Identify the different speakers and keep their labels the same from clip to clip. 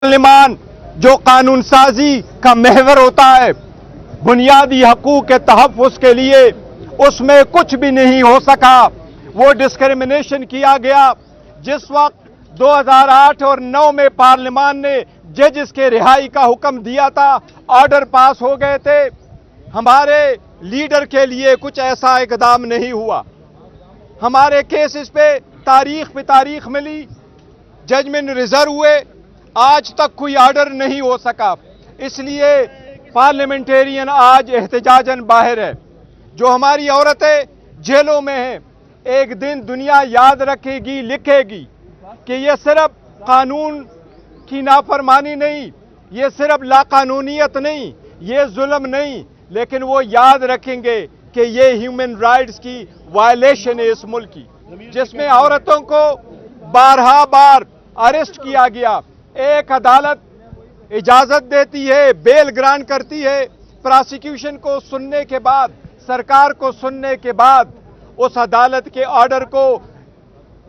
Speaker 1: Parliament जो कानून साजी का महवर होता है, बुनियादी हकूक के तहफ़्फ़ुज़ के लिए उसमें कुछ भी नहीं हो सका। वो डिस्क्रिमिनेशन किया गया। जिस वक्त 2008 और 9 में पार्लिमान ने जजेस के रिहाई का हुक्म दिया था, ऑर्डर पास हो गए थे, हमारे लीडर के लिए कुछ ऐसा इक़दाम नहीं हुआ। हमारे केसेस पे तारीख मिली, जजमेंट रिजर्व हुए, आज तक कोई ऑर्डर नहीं हो सका। इसलिए पार्लियामेंटेरियन आज एहतजाजन बाहर है। जो हमारी औरतें जेलों में हैं, एक दिन दुनिया याद रखेगी, लिखेगी कि ये सिर्फ कानून की नाफरमानी नहीं, ये सिर्फ लाकानूनियत नहीं, ये जुल्म नहीं, लेकिन वो याद रखेंगे कि ये ह्यूमन राइट्स की वायलेशन है इस मुल्क की, जिसमें औरतों को बार अरेस्ट किया गया। एक अदालत इजाजत देती है, बेल ग्रांट करती है, प्रोसिक्यूशन को सुनने के बाद, सरकार को सुनने के बाद उस अदालत के ऑर्डर को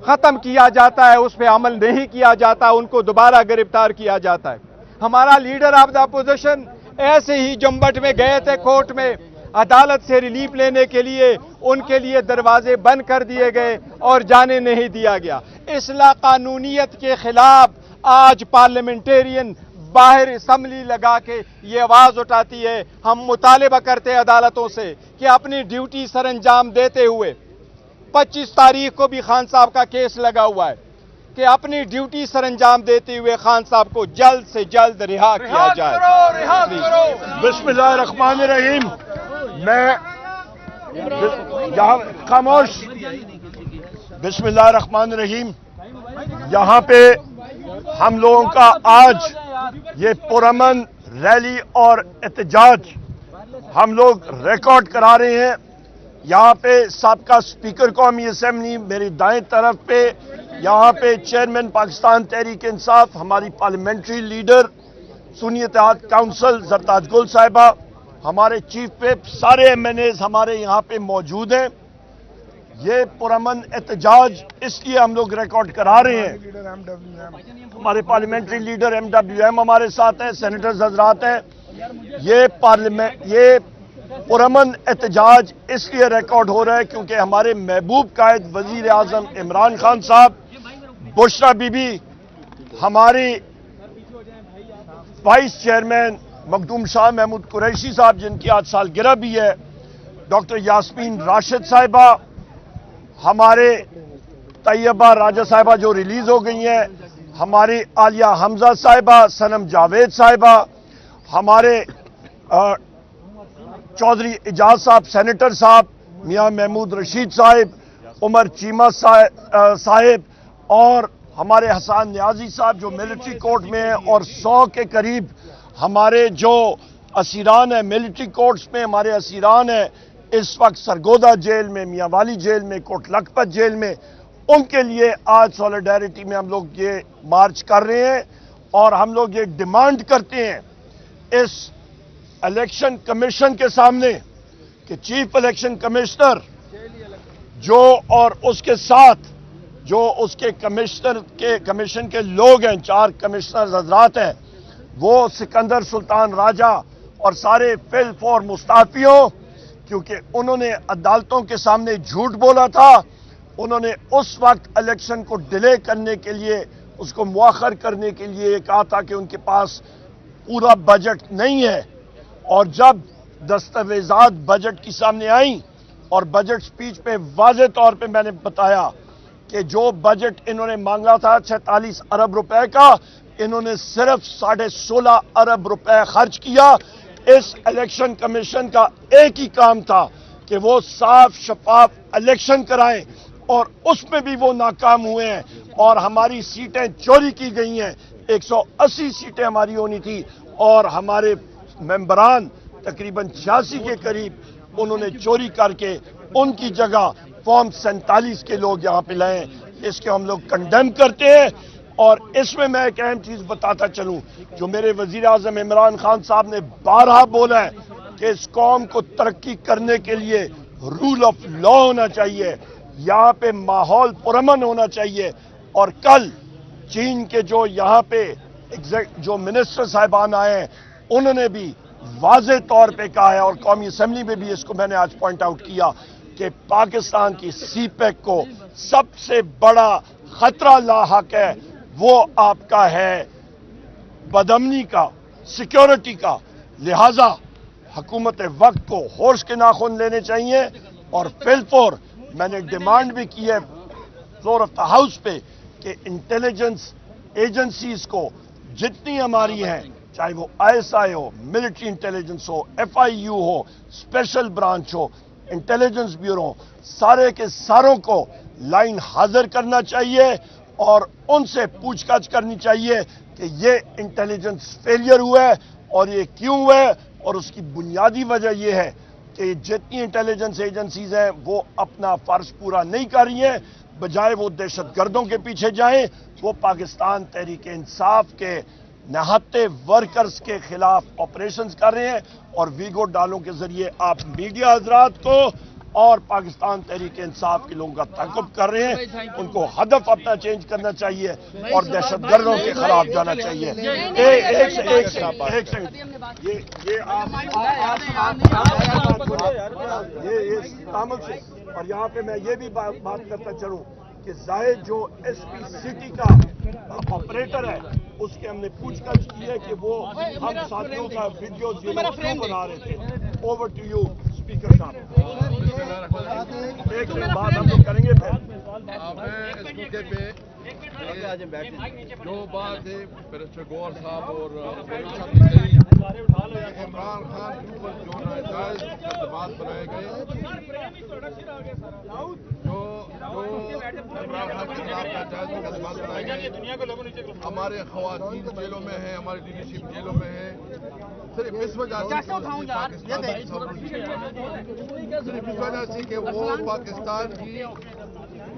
Speaker 1: खत्म किया जाता है, उस पर अमल नहीं किया जाता, उनको दोबारा गिरफ्तार किया जाता है। हमारा लीडर ऑफ द अपोजिशन ऐसे ही जुम्बट में गए थे कोर्ट में, अदालत से रिलीफ लेने के लिए उनके लिए दरवाजे बंद कर दिए गए और जाने नहीं दिया गया। इस लाकानूनियत के खिलाफ आज पार्लियामेंटेरियन बाहर असम्बली लगा के ये आवाज उठाती है। हम मुतालिबा करते हैं अदालतों से कि अपनी ड्यूटी सरअंजाम देते हुए, 25 तारीख को भी खान साहब का केस लगा हुआ है, कि अपनी ड्यूटी सरअंजाम देते हुए खान साहब को जल्द से जल्द रिहा किया जाए।
Speaker 2: बिस्मिल्लाहिर्रहमानिर्रहीम। मैं यहाँ खामोश। बिस्मिल्लाहिर्रहमानिर्रहीम। यहाँ पे हम लोगों का आज ये पुरअमन रैली और एहतजाज हम लोग रिकॉर्ड करा रहे हैं। यहाँ पे साबका स्पीकर कौमी असेंबली मेरी दाएं तरफ पे, यहाँ पे चेयरमैन पाकिस्तान तहरीक इंसाफ, हमारी parliamentary leader Sunni Ittehad council Zartaj Gul साहिबा, हमारे चीफ व्हिप, सारे MNAs हमारे यहाँ पे मौजूद हैं। ये पुरअमन एहतजाज इसलिए हम लोग रिकॉर्ड करा रहे हैं। हमारे पार्लियामेंट्री लीडर MWM हमारे साथ हैं, सेनेटर्स हजरात हैं। ये पुरअमन एहतजाज इसलिए रिकॉर्ड हो रहा है क्योंकि हमारे महबूब कायद वजीर आजम इमरान खान साहब, बुशरा बीबी, हमारी वाइस चेयरमैन मखदूम शाह महमूद कुरैशी साहब जिनकी आज सालगिरह भी है, डॉक्टर यास्मीन राशिद साहिबा, हमारे तैयबा राजा साहिबा जो रिलीज हो गई हैं, हमारी आलिया हमजा साहिबा, सनम जावेद साहिबा, हमारे चौधरी इजाज साहब सेनेटर साहब, मियां महमूद रशीद साहिब, उमर चीमा साहिब और हमारे हसन न्याजी साहब जो मिलिट्री कोर्ट में हैं, और 100 के करीब हमारे जो असीरान हैं मिलिट्री कोर्ट्स में, हमारे असीरान हैं इस वक्त सरगोदा जेल में, मियांवाली जेल में, कोट लखपत जेल में, उनके लिए आज सॉलिडारिटी में हम लोग ये मार्च कर रहे हैं। और हम लोग ये डिमांड करते हैं इस इलेक्शन कमीशन के सामने कि चीफ इलेक्शन कमिश्नर जो और उसके साथ जो उसके कमीशन के लोग हैं, 4 कमिश्नर हजरात हैं, वो सिकंदर सुल्तान राजा और सारे फिल फॉर मुस्ताफियों, क्योंकि उन्होंने अदालतों के सामने झूठ बोला था। उन्होंने उस वक्त इलेक्शन को डिले करने के लिए, उसको मुअख्खर करने के लिए कहा था कि उनके पास पूरा बजट नहीं है। और जब दस्तावेजात बजट की सामने आई और बजट स्पीच में वाज़ेह तौर पे मैंने बताया कि जो बजट इन्होंने मांगा था 46 अरब रुपए का, इन्होंने सिर्फ 16.5 अरब रुपए खर्च किया। इस इलेक्शन कमीशन का एक ही काम था कि वो साफ शफाफ इलेक्शन कराएं, और उसमें भी वो नाकाम हुए हैं और हमारी सीटें चोरी की गई हैं। 180 सीटें हमारी होनी थी और हमारे मेंबरान तकरीबन 86 के करीब उन्होंने चोरी करके उनकी जगह फॉर्म 47 के लोग यहाँ पे लाए। इसके हम लोग कंडेम करते हैं। और इसमें मैं एक अहम चीज बताता चलूं, जो मेरे वजीर आजम इमरान खान साहब ने बारहा बोला है कि इस कौम को तरक्की करने के लिए रूल ऑफ लॉ होना चाहिए, यहाँ पे माहौल पुरअमन होना चाहिए। और कल चीन के जो यहाँ पे जो मिनिस्टर साहिबान आए हैं उन्होंने भी वाज़ेह तौर पे कहा है, और कौमी असम्बली में भी इसको मैंने आज पॉइंट आउट किया कि पाकिस्तान की सीपैक को सबसे बड़ा खतरा लाहक है, वो आपका है बदअमनी का, सिक्योरिटी का। लिहाजा हुकूमत वक्त को होश के नाखून लेने चाहिए, और फिलफोर मैंने डिमांड भी की है फ्लोर ऑफ द हाउस पे कि इंटेलिजेंस एजेंसीज को जितनी हमारी हैं, चाहे वो ISI हो, मिलिट्री इंटेलिजेंस हो, FIU हो, स्पेशल ब्रांच हो, इंटेलिजेंस ब्यूरो, सारे के सारों को लाइन हाजिर करना चाहिए और उनसे पूछताछ करनी चाहिए कि ये इंटेलिजेंस फेलियर हुआ है और ये क्यों हुआ है, और उसकी बुनियादी वजह यह है कि जितनी इंटेलिजेंस एजेंसीज हैं वो अपना फर्ज पूरा नहीं कर रही हैं, बजाय वो दहशतगर्दों के पीछे जाएं, वो पाकिस्तान तहरीक इंसाफ के नहाते वर्कर्स के खिलाफ ऑपरेशंस कर रहे हैं, और वीगो डालों के जरिए आप मीडिया हजरात को और पाकिस्तान तहरीक इंसाफ के लोगों का ताक़ुब कर रहे हैं। उनको हदफ अपना चेंज करना चाहिए और दहशतगर्दों के खिलाफ जाना चाहिए। एक सेकंड, ये तामल से, और यहाँ पे मैं ये भी बात करता चलूँ कि जाहिद जो SP सिटी का ऑपरेटर है, उसके हमने पूछताछ की है कि वो हम साथियों का वीडियो क्यों बना रहे थे। ओवर टू यू स्पीकर साहब। एक मिनट बाद हम लोग करेंगे फिर।
Speaker 3: मैं इस मौके पे जो बात है बैरिस्टर गौहर साहब और इमरान खान के ऊपर जो नाजायज इल्जामात बनाए गए, जो इमरान खान के खिलाफ नाजायज इल्जामात बनाए गए, हमारे खवातीन जेलों में हैं, हमारी लीडरशिप जेलों में है, सिर्फ इस वजह से सिर्फ इस वजह से कि वो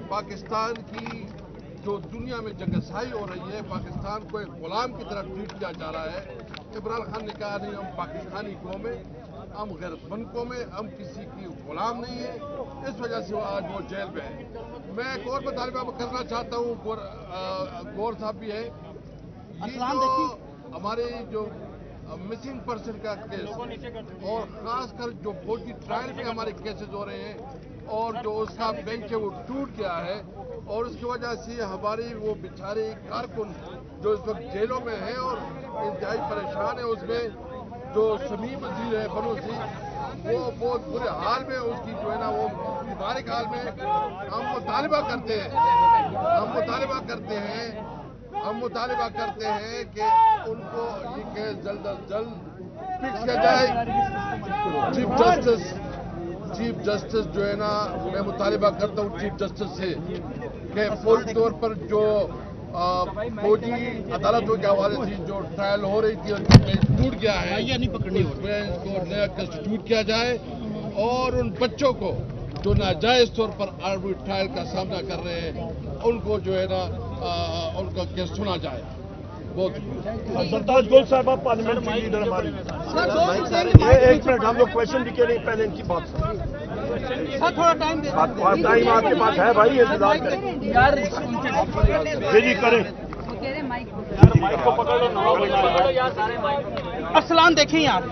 Speaker 3: पाकिस्तान की जो दुनिया में जंगसाई हो रही है, पाकिस्तान को एक गुलाम की तरह ट्रीट किया जा रहा है। इमरान खान ने कहा नहीं, हम पाकिस्तानी कौम है, हम गैरतमंद कौम है, हम किसी की गुलाम नहीं है, इस वजह से आज वो जेल में है। मैं एक और मुतालबा करना चाहता हूँ, गौर साहब भी है, ये जो हमारे जो मिसिंग पर्सन का केस और खासकर जो फौजी ट्रायल में हमारे केसेस हो रहे हैं, और जो उसका बेंच है वो टूट गया है, और उसकी वजह से हमारे वो बेचारे कारकुन जो इस वक्त जेलों में हैं और इंतहाई परेशान है, उसमें जो समीम वजीर है बनूसी, वो बहुत बुरे हाल में, उसकी जो है ना वो मुबारक हाल में। हम मुतालबा करते हैं कि उनको ये केस जल्द अज जल्द फिक्स किया जाए। चीफ जस्टिस जो है ना, मैं मुतालबा करता हूँ चीफ जस्टिस से कि फौरी तौर पर जो फौजी अदालतों के हवाले से जो ट्रायल हो रही थी और टूट गया है, उसमें इसको नया कंस्टिट्यूट किया जाए, और उन बच्चों को जो नाजायज तौर पर आर्मी ट्रायल का सामना कर रहे हैं, उनको जो है ना उनका केस सुना जाए। बहुत
Speaker 2: सरताज गोल साहब, आप पार्लियामेंट की लीडर हमारी, एक मिनट हम लोग क्वेश्चन भी के लिए पहले इनकी बात
Speaker 4: थोड़ा टाइम
Speaker 2: टाइम आपके पास है भाई, इंतजार करें जी करें।
Speaker 4: माइक को पकड़ लो यार, सारे माइक। अरसलान देखें यार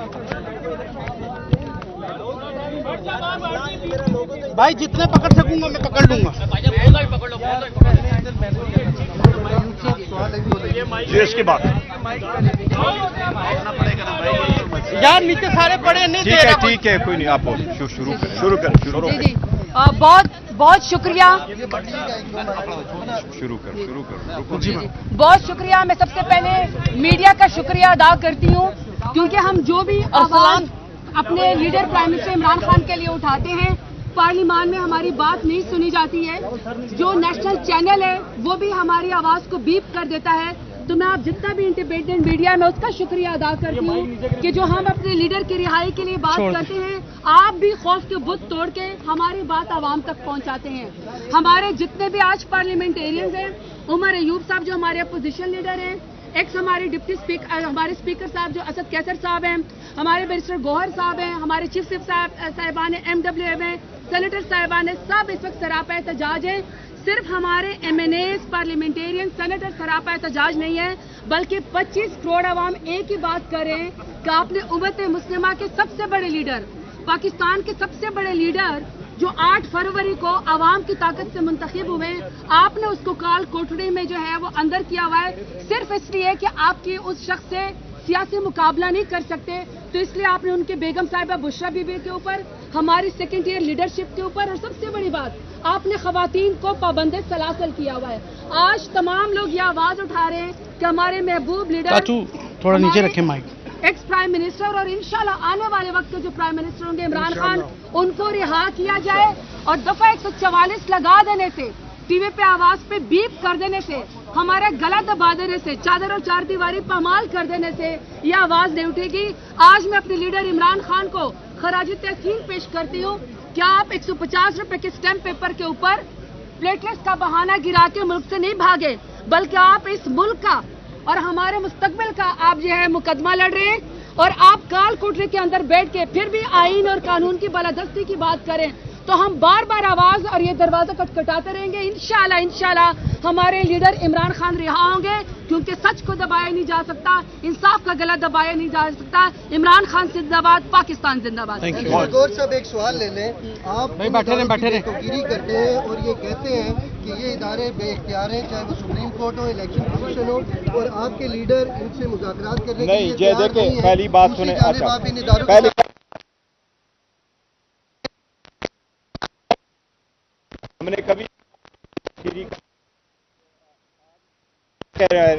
Speaker 4: भाई, जितने पकड़ सकूंगा मैं पकड़ लूंगा।
Speaker 2: जी इसकी बात
Speaker 4: यार, नीचे सारे पड़े नहीं।
Speaker 1: ठीक है, कोई नहीं, आप शुरू करें।
Speaker 5: जी बहुत बहुत शुक्रिया।
Speaker 1: शुरू कर
Speaker 5: जी बहुत शुक्रिया। मैं सबसे पहले मीडिया का शुक्रिया अदा करती हूँ, क्योंकि हम जो भी आवाज अपने leader prime minister Imran Khan के लिए उठाते हैं, पार्लियामान में हमारी बात नहीं सुनी जाती है। जो नेशनल चैनल है वो भी हमारी आवाज को बीप कर देता है। तो मैं आप जितना भी इंडिपेंडेंट मीडिया में उसका शुक्रिया अदा करती हूँ कि जो हम अपने लीडर की रिहाई के लिए बात करते हैं, आप भी खौफ के बुत तोड़ के हमारी बात आवाम तक पहुँचाते हैं। हमारे जितने भी आज पार्लियामेंटेरियंस हैं, उमर अयूब साहब जो हमारे अपोजिशन लीडर हैं, एक्स हमारे डिप्टी स्पीकर, हमारे स्पीकर साहब जो असद कैसर साहब हैं, हमारे बैरिस्टर गौहर साहब हैं, हमारे चीफ विप साहिबान MWM हैं, सेनेटर साहिबान है, सब इस वक्त सरापा एहतजाज है। सिर्फ हमारे MNAs, पार्लियामेंटेरियन, सेनेटर सरापा एहतजाज नहीं है, बल्कि 25 करोड़ आवाम एक ही बात कर रहे हैं कि आपने उम्मत मुस्लिमा के सबसे बड़े लीडर, पाकिस्तान के सबसे बड़े लीडर जो 8 फरवरी को आवाम की ताकत से मुंतखब हुए, आपने उसको काल कोठड़ी में जो है वो अंदर किया हुआ है, सिर्फ इसलिए कि आपकी उस शख्स से सियासी मुकाबला नहीं कर सकते, तो इसलिए आपने उनके बेगम साहिबा बुशरा बीबी के ऊपर, हमारी सेकेंड ईयर लीडरशिप के ऊपर, और सबसे बड़ी बात आपने खवातीन को पाबंद सलासल किया हुआ है। आज तमाम लोग ये आवाज उठा रहे हैं कि हमारे महबूब लीडर,
Speaker 4: थोड़ा नीचे रखें माइक,
Speaker 5: एक्स प्राइम मिनिस्टर और इंशाल्लाह आने वाले वक्त के जो प्राइम मिनिस्टर होंगे इमरान खान, उनको रिहा किया जाए और दफा 144 लगा देने से, टीवी पे आवाज पे बीप कर देने से, हमारा गला दबा देने से, चादर और चार दीवारी पामाल कर देने से ये आवाज नहीं उठेगी। आज मैं अपने लीडर इमरान खान को खराजी तहसीन पेश करती हूँ। क्या आप 150 रुपए के स्टैम्प पेपर के ऊपर प्लेटलेट्स का बहाना गिरा के मुल्क से नहीं भागे, बल्कि आप इस मुल्क का और हमारे मुस्तकबिल का आप जो है मुकदमा लड़ रहे हैं, और आप काल कोठरी के अंदर बैठ के फिर भी आईन और कानून की बालादस्ती की बात करें, तो हम बार बार आवाज और ये दरवाजा खटखटाते रहेंगे। इंशाल्लाह हमारे लीडर इमरान खान रिहा होंगे, क्योंकि सच को दबाया नहीं जा सकता, इंसाफ का गला दबाया नहीं जा सकता। इमरान खान जिंदाबाद, पाकिस्तान जिंदाबाद।
Speaker 6: गौर साहब एक सवाल ले लें, आप
Speaker 4: बैठे रहे
Speaker 6: तोकीरी करते हैं और ये कहते हैं कि ये इदारे बेइख्तियार हैं, चाहे वो सुप्रीम कोर्ट हो, इलेक्शन कमीशन हो, और आपके लीडर इनसे मुज़ाकरात करने के लिए तैयार नहीं है।
Speaker 1: पहली बात सुने,
Speaker 6: आप इन इदारों के
Speaker 1: हमने कभी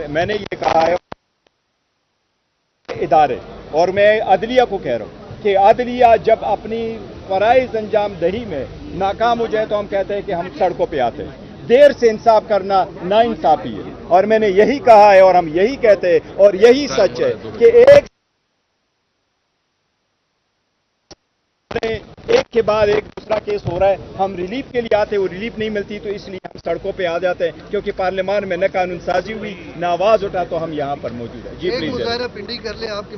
Speaker 1: मैंने ये कहा है इदारे, और मैं अदलिया को कह रहा हूं कि अदलिया जब अपनी फराइज अंजाम दही में नाकाम हो जाए तो हम कहते हैं कि हम सड़कों पे आते हैं। देर से इंसाफ करना नाइंसाफी है, और मैंने यही कहा है और हम यही कहते हैं और यही सच है कि एक के बाद एक दूसरा केस हो रहा है, हम रिलीफ के लिए आते हैं, वो रिलीफ नहीं मिलती, तो इसलिए हम सड़कों पे आ जाते हैं, क्योंकि पार्लियामान में न कानून साजी हुई, न आवाज उठा, तो हम यहाँ पर मौजूद है। जी प्लीज,
Speaker 6: मुजाहरा पिंडी कर ले आपकी